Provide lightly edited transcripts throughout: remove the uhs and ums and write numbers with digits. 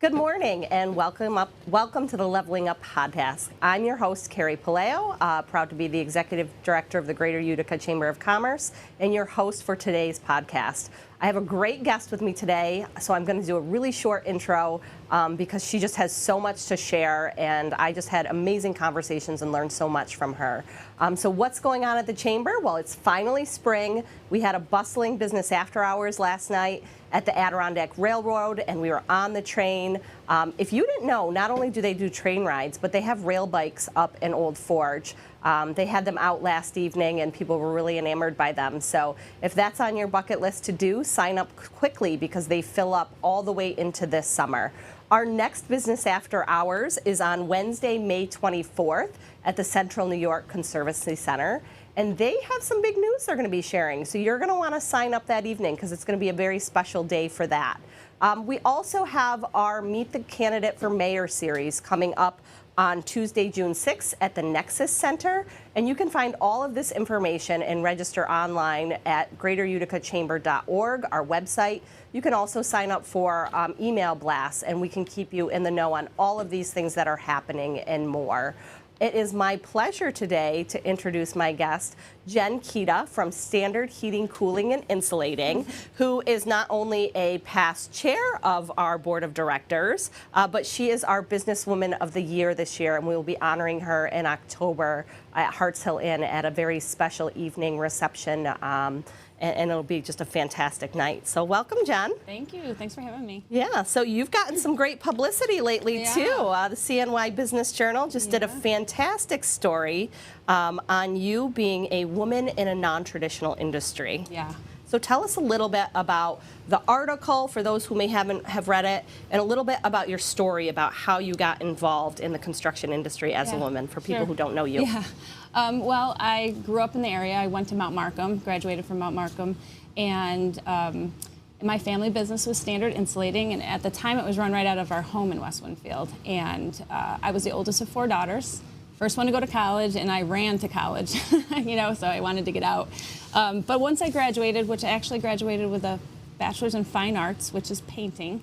Good morning and welcome to the Leveling Up podcast. I'm your host, Carrie Palaio, proud to be the Executive Director of the Greater Utica Chamber of Commerce and your host for today's podcast. I have a great guest with me today, so I'm going to do a really short intro because she just has so much to share, and I just had amazing conversations and learned so much from her. So what's going on at the Chamber? Well, it's finally spring. We had a bustling business after hours last night at the Adirondack Railroad, and we were on the train. If you didn't know, not only do they do train rides, but they have rail bikes up in Old Forge. They had them out last evening, and people were really enamored by them. So if that's on your bucket list to do, sign up quickly because they fill up all the way into this summer. Our next business after hours is on Wednesday, May 24th at the Central New York Conservancy Center. And they have some big news they're going to be sharing. So you're going to want to sign up that evening because it's going to be a very special day for that. We also have our Meet the Candidate for Mayor series coming up on Tuesday, June 6th at the Nexus Center. And you can find all of this information and register online at greateruticachamber.org, our website. You can also sign up for email blasts, and we can keep you in the know on all of these things that are happening and more. It is my pleasure today to introduce my guest, Jenn Keida from Standard Heating, Cooling, and Insulating, who is not only a past chair of our board of directors, but she is our Businesswoman of the Year this year, and we will be honoring her in October at Harts Hill Inn at a very special evening reception. And it'll be just a fantastic night. So welcome, Jenn. Thank you. Thanks for having me. Yeah, so you've gotten some great publicity lately, too. The CNY Business Journal just did a fantastic story on you being a woman in a non-traditional industry. Yeah. So tell us a little bit about the article for those who may have read it, and a little bit about your story about how you got involved in the construction industry as a woman for people who don't know you. Yeah. Well, I grew up in the area. I went to Mount Markham, graduated from Mount Markham, and my family business was Standard Insulating, and at the time it was run right out of our home in West Winfield. And I was the oldest of 4 daughters. First one to go to college, and I ran to college, so I wanted to get out. But once I graduated, which I actually graduated with a bachelor's in fine arts, which is painting,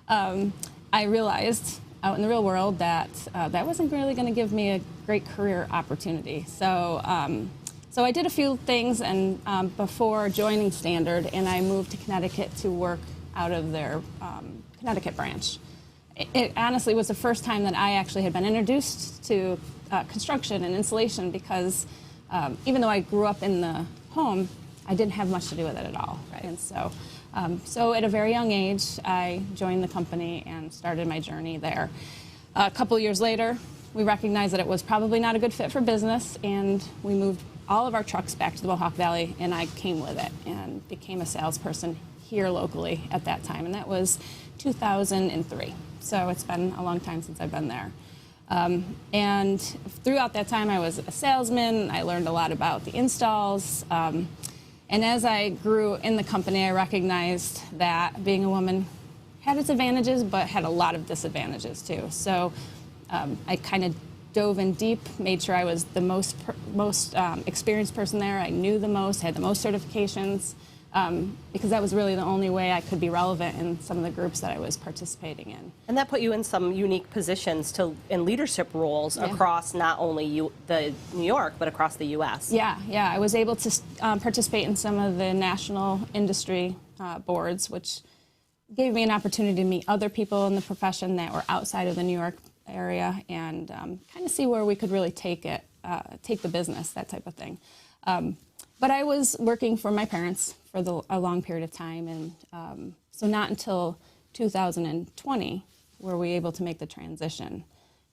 I realized out in the real world that that wasn't really going to give me a great career opportunity. So I did a few things and before joining Standard, and I moved to Connecticut to work out of their Connecticut branch. It honestly was the first time that I actually had been introduced to construction and insulation because even though I grew up in the home, I didn't have much to do with it at all. Right. And so at a very young age, I joined the company and started my journey there. A couple years later, we recognized that it was probably not a good fit for business, and we moved all of our trucks back to the Mohawk Valley, and I came with it and became a salesperson here locally at that time, and that was 2003. So it's been a long time since I've been there. And throughout that time, I was a salesman. I learned a lot about the installs. And as I grew in the company, I recognized that being a woman had its advantages, but had a lot of disadvantages too. So I kind of dove in deep, made sure I was the most experienced person there. I knew the most, had the most certifications, because that was really the only way I could be relevant in some of the groups that I was participating in. And that put you in some unique positions in leadership roles across not only the New York, but across the U.S. Yeah. I was able to participate in some of the national industry boards, which gave me an opportunity to meet other people in the profession that were outside of the New York area and kind of see where we could really take the business, that type of thing. But I was working for my parents for a long period of time, and so not until 2020 were we able to make the transition.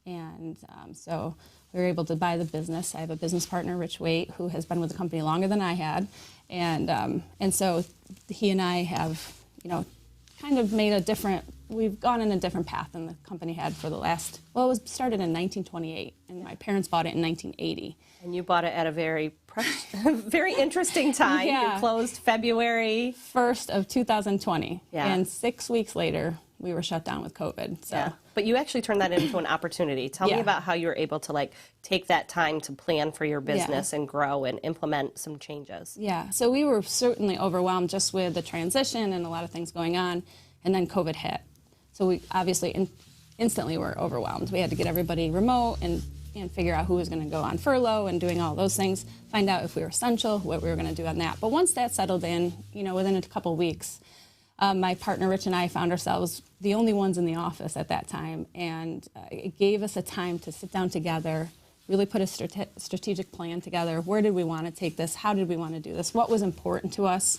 And so we were able to buy the business. I have a business partner, Rich Waite, who has been with the company longer than I had, and so he and I have, kind of we've gone in a different path than the company had for the last, it was started in 1928, and my parents bought it in 1980. And you bought it at a very interesting time. Yeah. You closed February 1st of 2020. Yeah. And 6 weeks later, we were shut down with COVID. So. Yeah. But you actually turned that into an opportunity. Tell me about how you were able to take that time to plan for your business and grow and implement some changes. Yeah. So we were certainly overwhelmed just with the transition and a lot of things going on, and then COVID hit. So So we obviously instantly were overwhelmed. We had to get everybody remote and figure out who was going to go on furlough and doing all those things, find out if we were essential, what we were going to do on that. But once that settled in, within a couple weeks, my partner Rich and I found ourselves the only ones in the office at that time, and it gave us a time to sit down together, really put a strategic plan together. Where did we want to take this? How did we want to do this? What was important to us?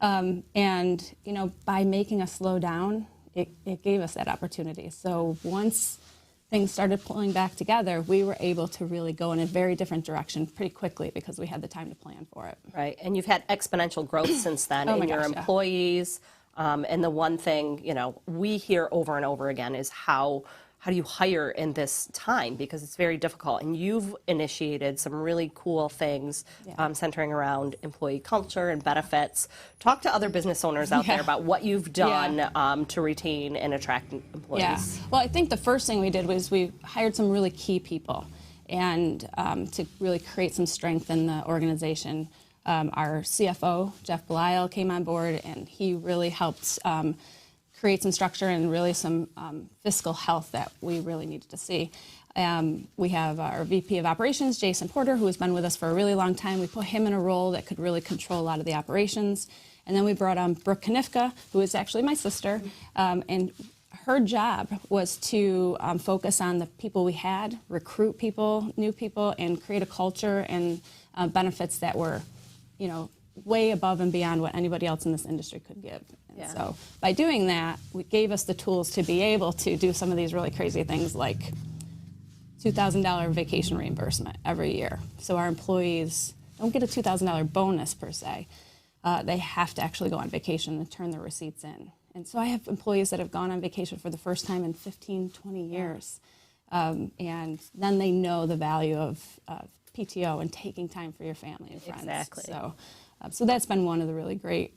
And by making us slow down, it gave us that opportunity. So once things started pulling back together, we were able to really go in a very different direction pretty quickly because we had the time to plan for it. Right, and you've had exponential growth since then in your employees. And the one thing, we hear over and over again is how do you hire in this time? Because it's very difficult. And you've initiated some really cool things centering around employee culture and benefits. Talk to other business owners out there about what you've done to retain and attract employees. Yeah. Well, I think the first thing we did was we hired some really key people and to really create some strength in the organization. Our CFO, Jeff Belial, came on board, and he really helped create some structure and really some fiscal health that we really needed to see. We have our VP of Operations, Jason Porter, who has been with us for a really long time. We put him in a role that could really control a lot of the operations. And then we brought on Brooke Kanifka, who is actually my sister, and her job was to focus on the people we had, recruit people, new people, and create a culture and benefits that were, way above and beyond what anybody else in this industry could give. And so by doing that, we gave us the tools to be able to do some of these really crazy things like $2,000 vacation reimbursement every year. So our employees don't get a $2,000 bonus per se. They have to actually go on vacation and turn their receipts in. And so I have employees that have gone on vacation for the first time in 15, 20 years. And then they know the value of PTO and taking time for your family and friends. Exactly. So that's been one of the really great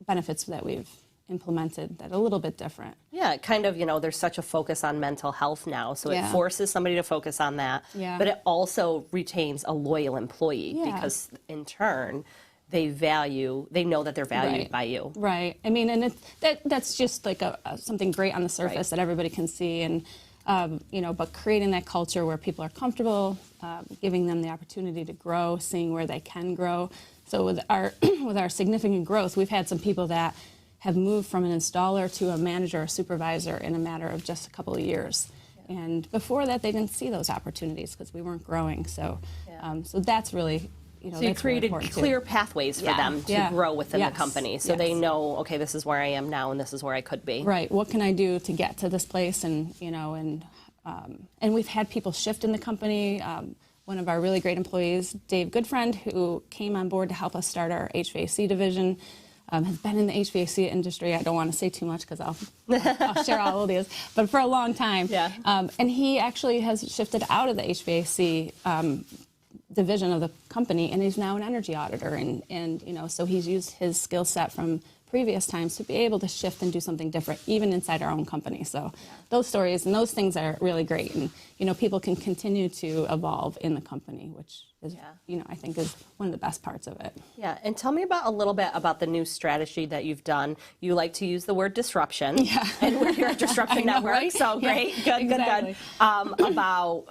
benefits that we've implemented that are a little bit different. Yeah, kind of, there's such a focus on mental health now, so it forces somebody to focus on that, but it also retains a loyal employee because in turn, they know that they're valued by you. Right. I mean, and that's just like something great on the surface that everybody can see, and but creating that culture where people are comfortable, giving them the opportunity to grow, seeing where they can grow. So with our significant growth, we've had some people that have moved from an installer to a manager or supervisor in a matter of just a couple of years. Yeah. And before that, they didn't see those opportunities because we weren't growing. So, so that's really, so you created clear pathways for them to grow within the company, so they know, okay, this is where I am now, and this is where I could be. Right. What can I do to get to this place? And and we've had people shift in the company. One of our really great employees, Dave Goodfriend, who came on board to help us start our HVAC division, has been in the HVAC industry. I don't want to say too much because I'll share how old he is, but for a long time. Yeah. And he actually has shifted out of the HVAC division of the company, and he's now an energy auditor. And so he's used his skill set from previous times to be able to shift and do something different, even inside our own company. So those stories and those things are really great. And, people can continue to evolve in the company, which is, I think is one of the best parts of it. Yeah. And tell me a little bit about the new strategy that you've done. You like to use the word disruption. Yeah. And we're here at Disruption Network. Right? So great. Good. About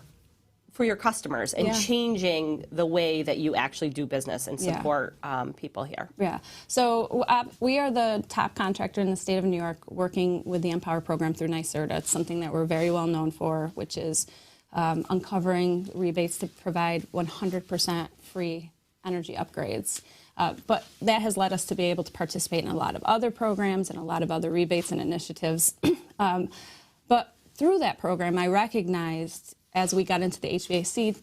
for your customers and changing the way that you actually do business and support people here. Yeah. So we are the top contractor in the state of New York working with the Empower program through NYSERDA. It's something that we're very well known for, which is uncovering rebates to provide 100% free energy upgrades. But that has led us to be able to participate in a lot of other programs and a lot of other rebates and initiatives. But through that program, I recognized as we got into the HVAC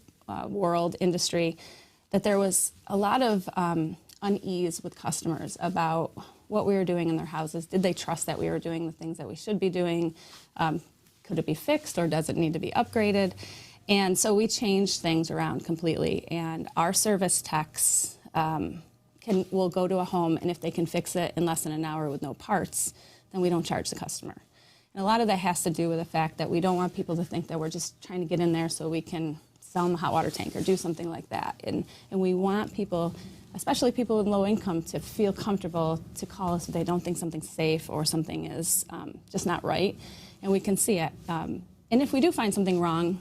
world industry, that there was a lot of unease with customers about what we were doing in their houses. Did they trust that we were doing the things that we should be doing? Could it be fixed, or does it need to be upgraded? And so we changed things around completely. And our service techs will go to a home, and if they can fix it in less than an hour with no parts, then we don't charge the customer. And a lot of that has to do with the fact that we don't want people to think that we're just trying to get in there so we can sell them a hot water tank or do something like that. And we want people especially people with low income, to feel comfortable to call us if they don't think something's safe or something is just not right, and we can see it. And if we do find something wrong,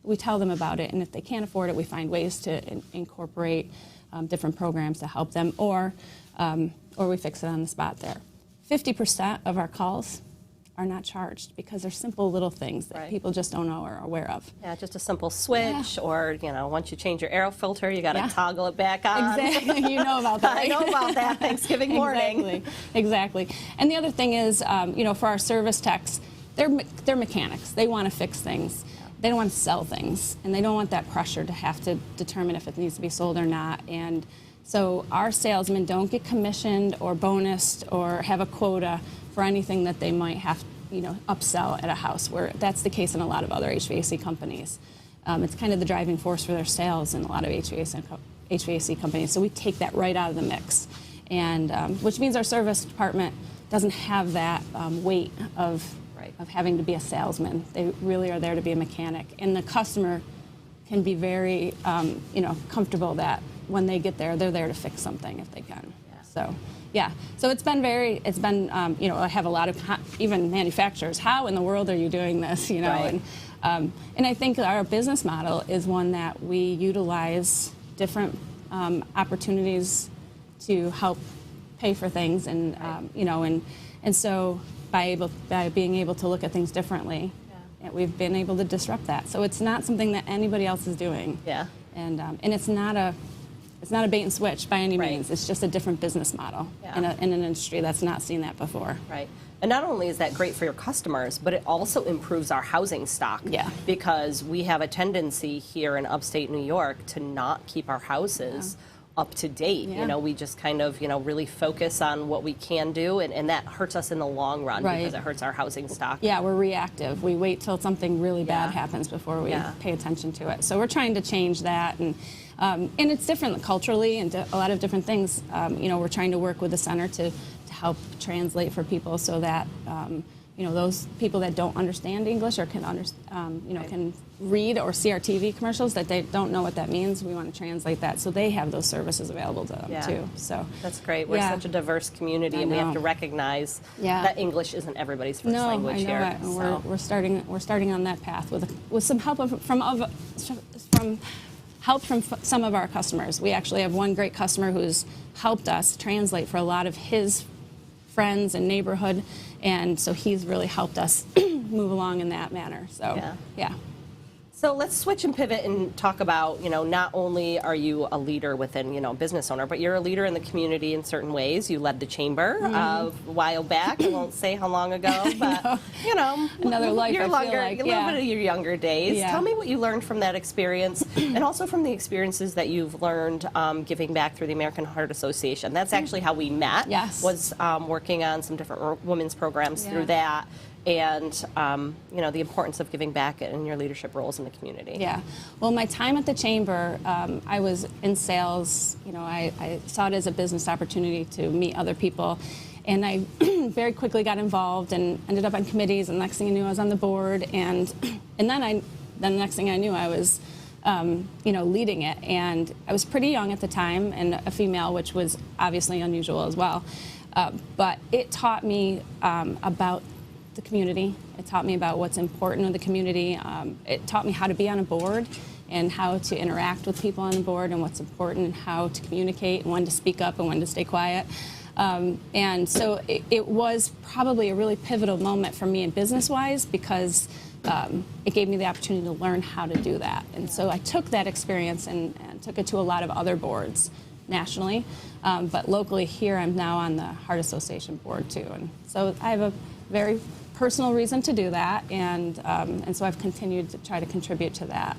we tell them about it, and if they can't afford it, we find ways to incorporate different programs to help them, or we fix it on the spot there. 50% of our calls are not charged because they're simple little things that people just don't know or are aware of. Yeah, just a simple switch, or once you change your air filter, you got to toggle it back on. Exactly, you know about that. I know about that. Thanksgiving morning. Exactly. And the other thing is, for our service techs, they're mechanics. They want to fix things. They don't want to sell things, and they don't want that pressure to have to determine if it needs to be sold or not. And so our salesmen don't get commissioned or bonused or have a quota for anything that they might have, upsell at a house, where that's the case in a lot of other HVAC companies. It's kind of the driving force for their sales in a lot of HVAC companies. So we take that right out of the mix, and which means our service department doesn't have that weight of having to be a salesman. They really are there to be a mechanic, and the customer can be very, comfortable that when they get there, they're there to fix something if they can. So it's been I have a lot of even manufacturers. How in the world are you doing this? And I think our business model is one that we utilize different opportunities to help pay for things, and and so by being able to look at things differently, we've been able to disrupt that. So it's not something that anybody else is doing. Yeah. And it's not a bait and switch by any means. It's just a different business model in an industry that's not seen that before. Right. And not only is that great for your customers, but it also improves our housing stock. Yeah. Because we have a tendency here in upstate New York to not keep our houses up to date. Yeah. We just kind of, really focus on what we can do, and that hurts us in the long run because it hurts our housing stock. Yeah, we're reactive. We wait till something really bad happens before we pay attention to it. So we're trying to change that, and it's different culturally and a lot of different things. We're trying to work with the center to help translate for people so that those people that don't understand English or can can read or see our TV commercials that they don't know what that means. We want to translate that so they have those services available to them too. So that's great. We're such a diverse community, and we have to recognize that English isn't everybody's first language I know here. It. And we're starting on that path with some help from some of our customers. We actually have one great customer who's helped us translate for a lot of his friends and neighborhood, and so he's really helped us move along in that manner. So yeah. So let's switch and pivot and talk about, not only are you a leader within, business owner, but you're a leader in the community in certain ways. You led the chamber a while back. I won't say how long ago, but, another life, you're I longer, feel like. a little bit of your younger days. Yeah. Tell me what you learned from that experience, and also from the experiences that you've learned giving back through the American Heart Association. That's actually how we met, was working on some different women's programs through that. And the importance of giving back in your leadership roles in the community. Yeah. Well, my time at the chamber, I was in sales. I saw it as a business opportunity to meet other people, and I very quickly got involved and ended up on committees. And next thing I knew, I was on the board, and then the next thing I knew, I was leading it. And I was pretty young at the time, and a female, which was obviously unusual as well. But it taught me about the community. It taught me about what's important in the community. It taught me how to be on a board and how to interact with people on the board and what's important and how to communicate and when to speak up and when to stay quiet. And so it was probably a really pivotal moment for me in business-wise because it gave me the opportunity to learn how to do that. And so I took that experience and took it to a lot of other boards nationally. But locally here, I'm now on the Heart Association board too. And so I have a very personal reason to do that, and so I've continued to try to contribute to that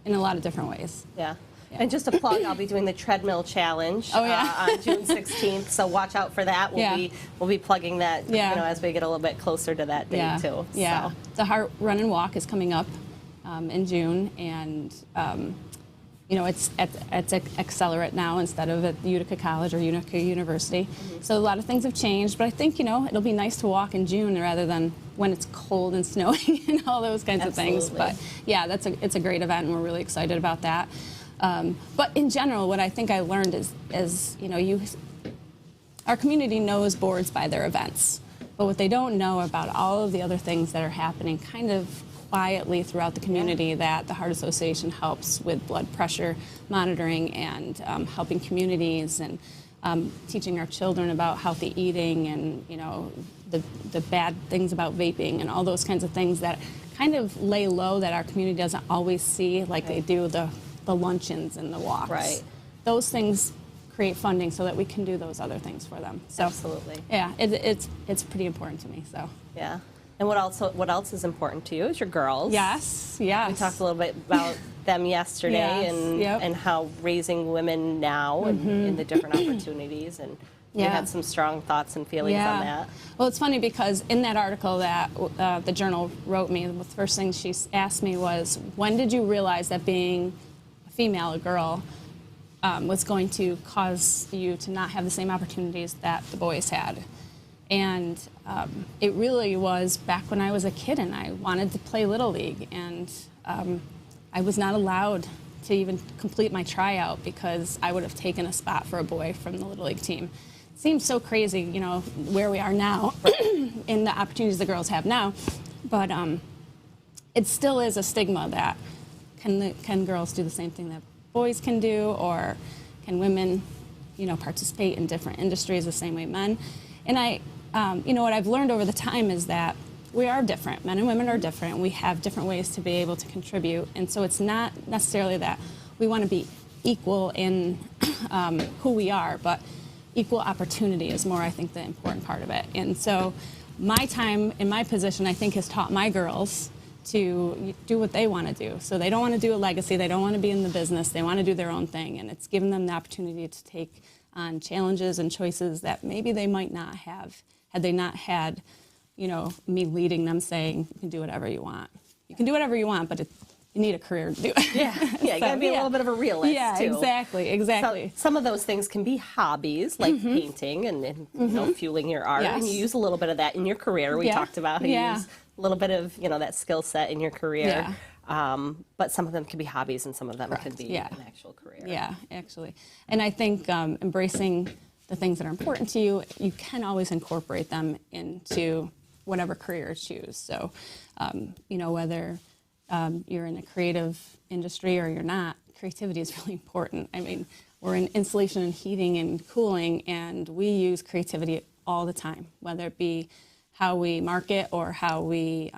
in a lot of different ways. Yeah. And just a plug, I'll be doing the treadmill challenge on June 16th, so watch out for that. We'll be plugging that as we get a little bit closer to that date too. Yeah. So. The Heart Run and Walk is coming up in June, and it's at Accelerate now instead of at Utica College or Utica University. Mm-hmm. So a lot of things have changed, but I think, it'll be nice to walk in June rather than when it's cold and snowing and all those kinds of things. But yeah, it's a great event, and we're really excited about that. But in general, what I think I learned is our community knows boards by their events, but what they don't know about all of the other things that are happening kind of quietly throughout the community, that the Heart Association helps with blood pressure monitoring and helping communities and teaching our children about healthy eating and the bad things about vaping and all those kinds of things that kind of lay low that our community doesn't always see, like they do the luncheons and the walks. Right. Those things create funding so that we can do those other things for them. So, absolutely. Yeah, it's pretty important to me. So. Yeah. And what else is important to you is your girls. Yes, yes. We talked a little bit about them yesterday and how raising women now and in the different opportunities, and you had some strong thoughts and feelings on that. Well, it's funny because in that article that the Journal wrote me, the first thing she asked me was, when did you realize that being a female, a girl, was going to cause you to not have the same opportunities that the boys had? And it really was back when I was a kid and I wanted to play Little League, and I was not allowed to even complete my tryout because I would have taken a spot for a boy from the Little League team. It seems so crazy, where we are now in the opportunities the girls have now, but it still is a stigma that can girls do the same thing that boys can do, or can women, participate in different industries the same way men? And what I've learned over the time is that we are different. Men and women are different. We have different ways to be able to contribute. And so it's not necessarily that we want to be equal in who we are, but equal opportunity is more, I think, the important part of it. And so my time in my position, I think, has taught my girls to do what they want to do. So they don't want to do a legacy. They don't want to be in the business. They want to do their own thing. And it's given them the opportunity to take on challenges and choices that maybe they might not have had they not had, me leading them, saying, you can do whatever you want. You can do whatever you want, but you need a career to do it. Yeah, you got to be a little bit of a realist, too. Exactly. So, some of those things can be hobbies, like painting and fueling your art, and you use a little bit of that in your career. We talked about how you use a little bit of, that skill set in your career. But some of them can be hobbies and some of them could be an actual career. Yeah, actually. And I think embracing the things that are important to you, you can always incorporate them into whatever career you choose. So, whether you're in a creative industry or you're not, creativity is really important. I mean, we're in insulation and heating and cooling, and we use creativity all the time, whether it be how we market or how we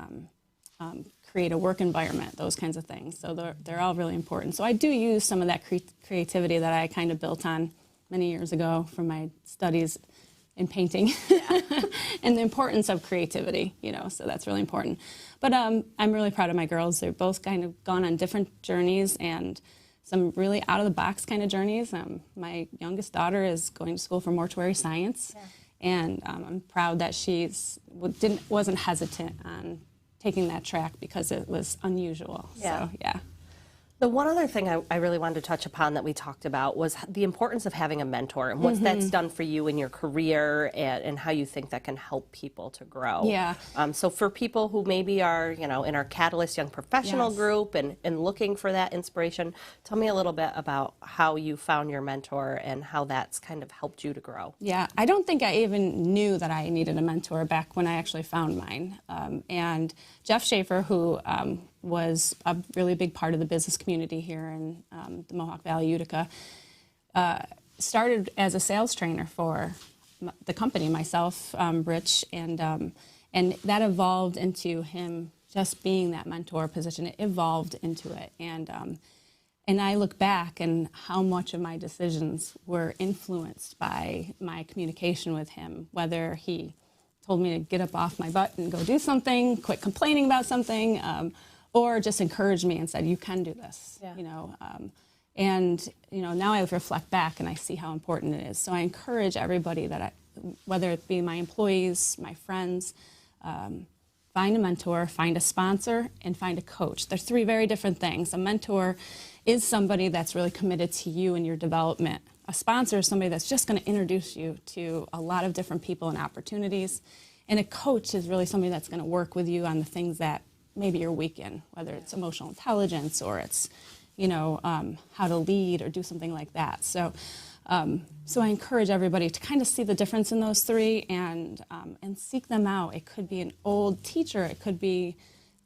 create a work environment, those kinds of things. So they're all really important. So I do use some of that creativity that I kind of built on many years ago from my studies in painting and the importance of creativity, so that's really important. But I'm really proud of my girls. They're both kind of gone on different journeys and some really out-of-the-box kind of journeys. My youngest daughter is going to school for mortuary science, and I'm proud that she wasn't hesitant on taking that track because it was unusual. So, yeah. The one other thing I really wanted to touch upon that we talked about was the importance of having a mentor and what that's done for you in your career and how you think that can help people to grow. Yeah. So for people who maybe are, in our Catalyst Young Professional group and looking for that inspiration, tell me a little bit about how you found your mentor and how that's kind of helped you to grow. Yeah, I don't think I even knew that I needed a mentor back when I actually found mine. And Jeff Schaefer, who was a really big part of the business community here in the Mohawk Valley, Utica, started as a sales trainer for the company, myself, Rich, and that evolved into him just being that mentor position. It evolved into it, and I look back and how much of my decisions were influenced by my communication with him, whether he told me to get up off my butt and go do something, quit complaining about something, or just encouraged me and said, you can do this, and now I reflect back and I see how important it is. So I encourage everybody that whether it be my employees, my friends, find a mentor, find a sponsor, and find a coach. They're three very different things. A mentor is somebody that's really committed to you and your development. A sponsor is somebody that's just going to introduce you to a lot of different people and opportunities. And a coach is really somebody that's going to work with you on the things that maybe you're weak in, whether it's emotional intelligence or it's, how to lead or do something like that. So, so I encourage everybody to kind of see the difference in those three and seek them out. It could be an old teacher. It could be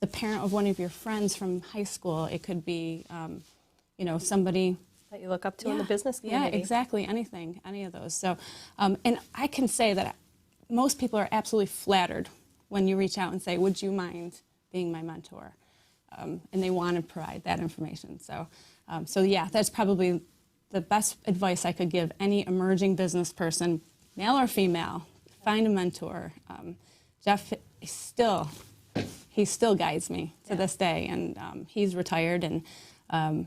the parent of one of your friends from high school. It could be, somebody that you look up to in the business community. Yeah, exactly. Anything, any of those. So, and I can say that most people are absolutely flattered when you reach out and say, would you mind being my mentor? And they want to provide that information. So, yeah, that's probably the best advice I could give any emerging business person, male or female. Find a mentor. Jeff he still guides me to this day, and he's retired. And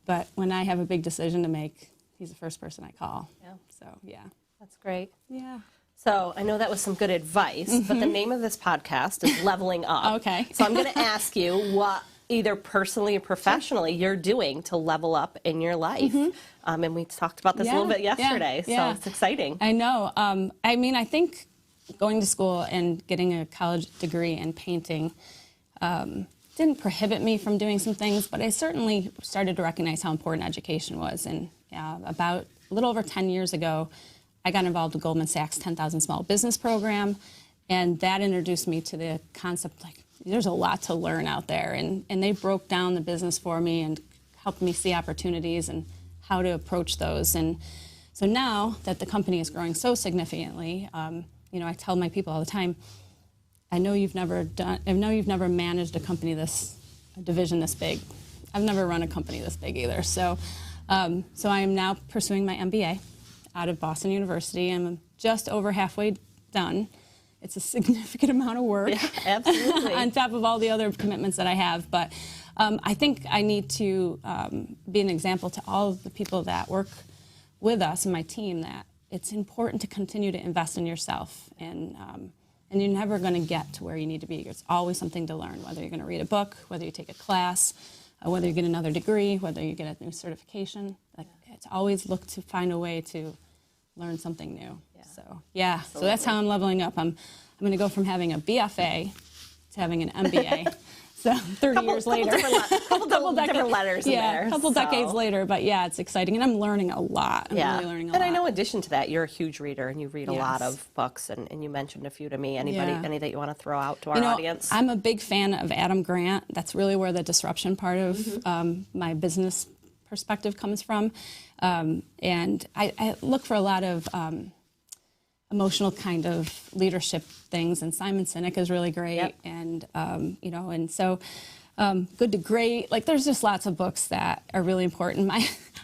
but when I have a big decision to make, he's the first person I call. Yeah. So yeah, that's great. Yeah. So I know that was some good advice, but the name of this podcast is Leveling Up. Okay. So I'm going to ask you what either personally or professionally you're doing to level up in your life. And we talked about this a little bit yesterday, so it's exciting. I know. I think going to school and getting a college degree in painting didn't prohibit me from doing some things, but I certainly started to recognize how important education was. And about a little over 10 years ago, I got involved with Goldman Sachs' 10,000 Small Business Program, and that introduced me to the concept, there's a lot to learn out there. And they broke down the business for me and helped me see opportunities and how to approach those. And so now that the company is growing so significantly, I tell my people all the time, I know you've never managed a division this big. I've never run a company this big either. So I am now pursuing my MBA out of Boston University. I'm just over halfway done. It's a significant amount of work, absolutely, on top of all the other commitments that I have. But I think I need to be an example to all of the people that work with us and my team that it's important to continue to invest in yourself. And you're never going to get to where you need to be. There's always something to learn, whether you're going to read a book, whether you take a class, whether you get another degree, whether you get a new certification. It's always look to find a way to learn something new. Yeah. So that's how I'm leveling up. I'm going to go from having a BFA to having an MBA. So 30 years later. Couple different letters in there. A couple decades later, but yeah, it's exciting. And I'm learning a lot. I'm really learning a lot. And I know in addition to that, you're a huge reader and you read a lot of books, and you mentioned a few to me. Any that you want to throw out to our audience? I'm a big fan of Adam Grant. That's really where the disruption part of my business perspective comes from. And I look for a lot of emotional kind of leadership things, and Simon Sinek is really great, and and so Good to Great. There's just lots of books that are really important.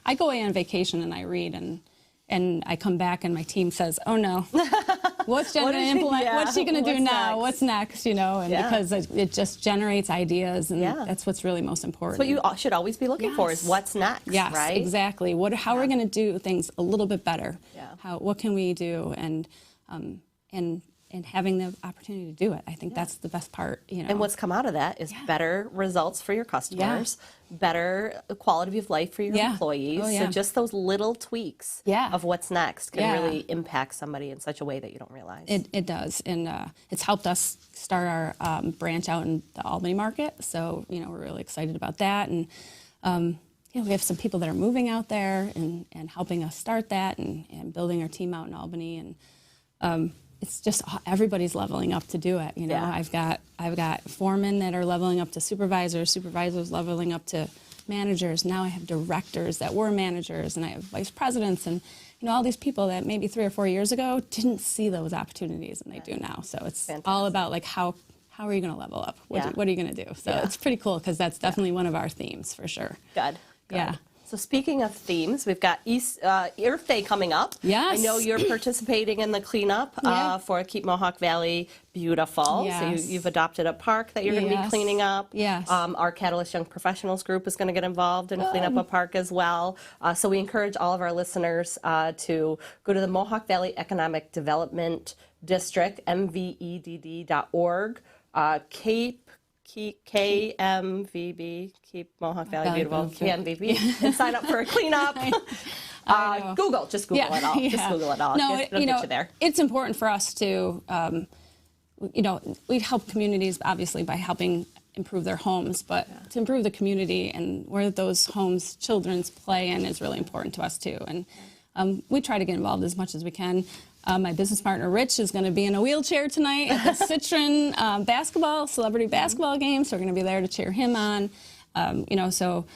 I go away on vacation and I read, and I come back and my team says, "Oh no, what's Jenn going to implement? What's she going to do now? Next? What's next?" Because it just generates ideas, and that's what's really most important. What you should always be looking for is what's next. Yes, right? Exactly. How are we going to do things a little bit better? What can we do? And having the opportunity to do it, I think that's the best part. And what's come out of that is better results for your customers, better quality of life for your employees. So just those little tweaks of what's next can really impact somebody in such a way that you don't realize. It does, and it's helped us start our branch out in the Albany market. So we're really excited about that, and we have some people that are moving out there and helping us start that and building our team out in Albany, and it's just everybody's leveling up to do it. I've got foremen that are leveling up to supervisors leveling up to managers. Now I have directors that were managers, and I have vice presidents, and all these people that maybe 3 or 4 years ago didn't see those opportunities, and they do now. So it's all about how are you going to level up? What are you going to do? So it's pretty cool, because that's definitely one of our themes for sure. Good. Yeah. So speaking of themes, we've got Earth Day coming up. Yes. I know you're participating in the cleanup for Keep Mohawk Valley Beautiful. Yes. So you've adopted a park that you're going to be cleaning up. Yes. Our Catalyst Young Professionals group is going to get involved and clean up a park as well. So we encourage all of our listeners to go to the Mohawk Valley Economic Development District, mvedd.org, KMVB, Keep Mohawk Valley Beautiful, KMVB, and sign up for a cleanup. Google it all. Just Google it all. No, It'll get you there. It's important for us to, we help communities obviously by helping improve their homes, but to improve the community and where those homes children's play in is really important to us too. And we try to get involved as much as we can. My business partner Rich is going to be in a wheelchair tonight at the Citron celebrity basketball game, so we're going to be there to cheer him on. So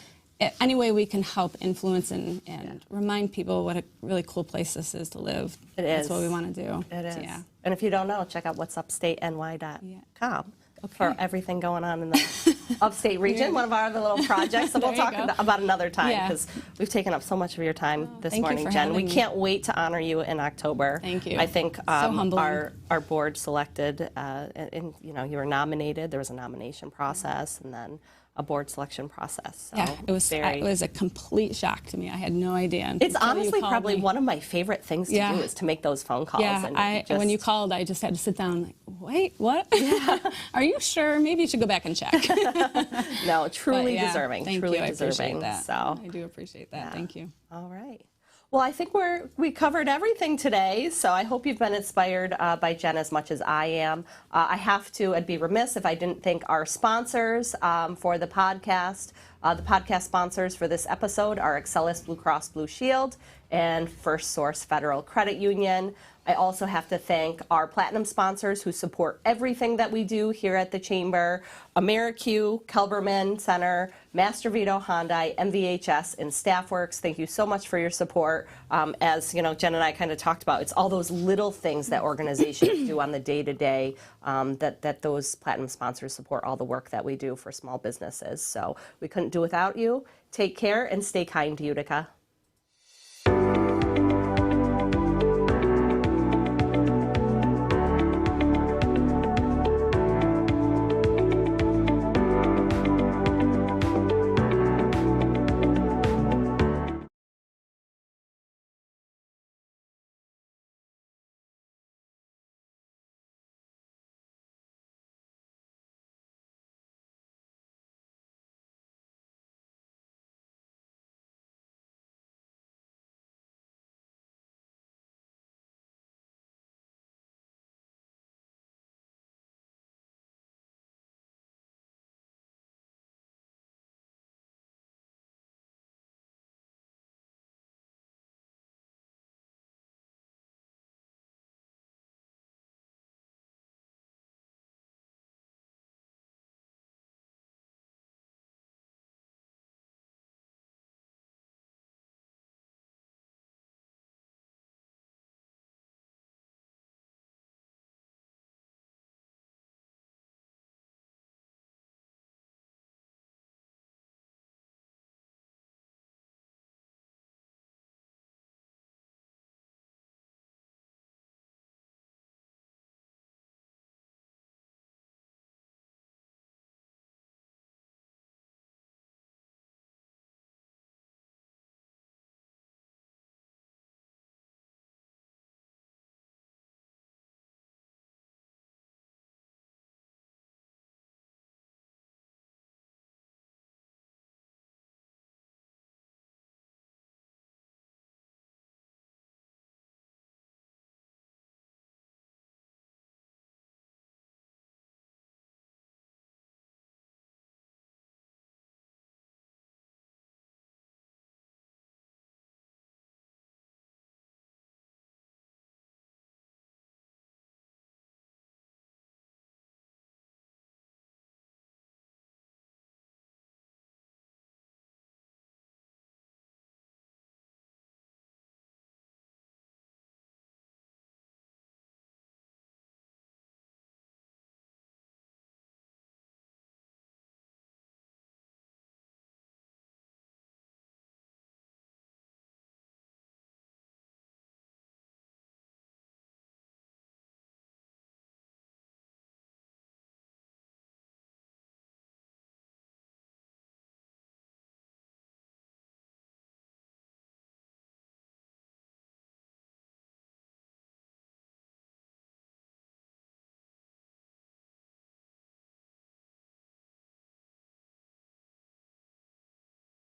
any way we can help influence and remind people what a really cool place this is to live. It is. That's what we want to do. It is. Yeah. And if you don't know, check out what'supstateny.com Okay. for everything going on in the upstate region, one of our other little projects that we'll There you talk go. about another time, Yeah. because we've taken up so much of your time this thank you morning, for Jen. We having me. can't wait to honor you in October. Thank you. I think humbling. our board selected, and you were nominated. There was a nomination process, and then a board selection process. So Yeah, it was a complete shock to me. I had no idea. It's until you honestly called probably me. one of my favorite things to do is to make those phone calls. Yeah, and when you called, I just had to sit down. Like, wait, what? Are you sure? Maybe you should go back and check. No, truly But, yeah, deserving. Thank Truly you. I deserving. appreciate that. So I do appreciate that. Yeah. Thank you. all right. Well, I think we covered everything today, so I hope you've been inspired by Jen as much as I am. I'd be remiss if I didn't thank our sponsors for the podcast. The podcast sponsors for this episode are Excelis Blue Cross Blue Shield and First Source Federal Credit Union. I also have to thank our platinum sponsors who support everything that we do here at the Chamber: AmeriQ, Kelberman Center, Master Vito Hyundai, MVHS, and StaffWorks. Thank you so much for your support. As Jen and I kind of talked about, it's all those little things that organizations do on the day-to-day that those platinum sponsors support all the work that we do for small businesses. So we couldn't do without you. Take care and stay kind to Utica.